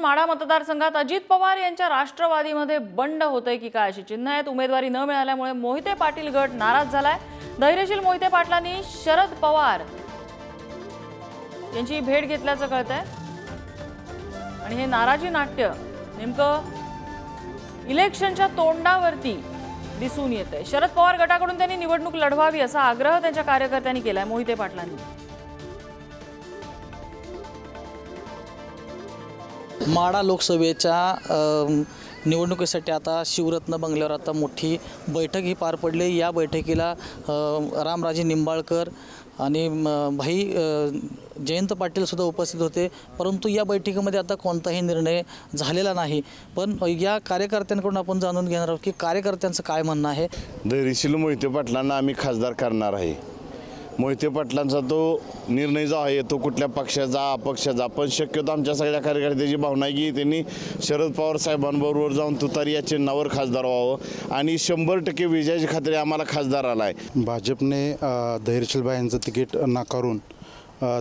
माढा मतदारसंघात अजित पवार यांच्या राष्ट्रवादीमध्ये बंड होतंय की काय अशी चिन्ह आहेत। उमेदवारी न मिळाल्यामुळे मोहिते पाटील गट नाराज झालाय। धैर्यशील मोहिते पाटलांनी शरद पवार यांची भेट घेतल्याचं कळतंय आणि हे नाराजी नाट्य नेमकं इलेक्शनच्या तोंडावरती दिसून येतंय। शरद पवार गटाकडून त्यांनी निवडणूक लढवावी असा आग्रह त्यांच्या कार्यकर्त्यांनी केलाय मोहिते पाटलांनी। माढा लोकसभेच्या निवडणुकीसाठी आता शिवरत्न बंगल्यावर आता मोठी बैठक ही पार पडली। या बैठकीला रामराजे निंबाळकर आणि भाई जयंत पाटील सुद्धा उपस्थित होते, परंतु या बैठकीमध्ये आता कोणताही निर्णय झालेला नाही। पण या कार्यकर्त्यांकडून आपण जाणून घेणार आहोत की कार्यकर्त्यांचं काय म्हणणं आहे। धैर्यशील मोहिते पाटलांना आम्ही खासदार करणार आहे। मोहिते पाटलांचा तो निर्णय जो आहे तो कुठल्या पक्षाचा अपक्षाचा, पण शक्यतो आमच्या सगळ्या कार्यकर्त्याची भावना आहे की त्यांनी शरद पवार साहेबांबरोबर जाऊन तुतारी या चिन्हावर खासदार व्हावं आणि 100% विजयाची खात्री आम्हाला खासदार आला आहे। भाजपने धैर्यशीलबाईंचं तिकीट नाकारून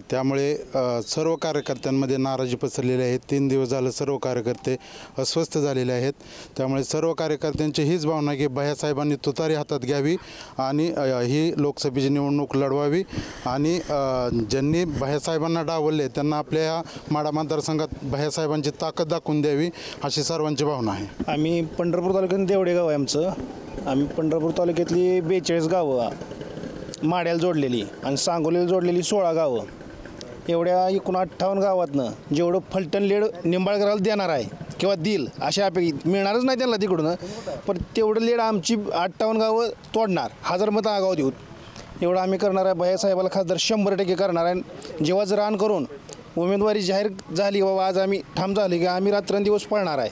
त्यामुळे सर्व कार्यकर्त्यांमध्ये नाराजी पसरलेली आहे। 3 दिवस झाले सर्व कार्यकर्ते अस्वस्थ झालेले आहेत। त्यामुळे सर्व कार्यकर्त्यांची हीच भावना की भैयासाहेबांनी तुतारी हातात घ्यावी आणि ही लोकसभेची निवडणूक लढवावी आणि ज्यांनी भैयासाहेबांना डावलले त्यांना आपल्या या माढा मतदारसंघात भैयासाहेबांची ताकद दाखवून द्यावी अशी सर्वांची भावना आहे। आम्ही पंढरपूर तालुक्यात देवडे गाव आहे आमचं। आम्ही पंढरपूर तालुक्यातली 42 गावं माड्याला जोडलेली आणि सांगोलीला जोडलेली 16 गावं, एवढ्या एकूण 58 गावातनं जेवढं फलटण लीड निंबाळकराला देणार आहे किंवा देईल अशा अपेक्षित मिळणारच नाही त्यांना तिकडून, पण तेवढं लीड आमची 58 गावं तोडणार, 1000 मतं आगाव देऊ एवढं आम्ही करणार आहे। भैयासाहेबाला खासदार 100% करणार आहे। जेव्हा रान करून उमेदवारी जाहीर झाली बाबा आज आम्ही ठाम झाले की आम्ही रात्रंदिवस पळणार आहे।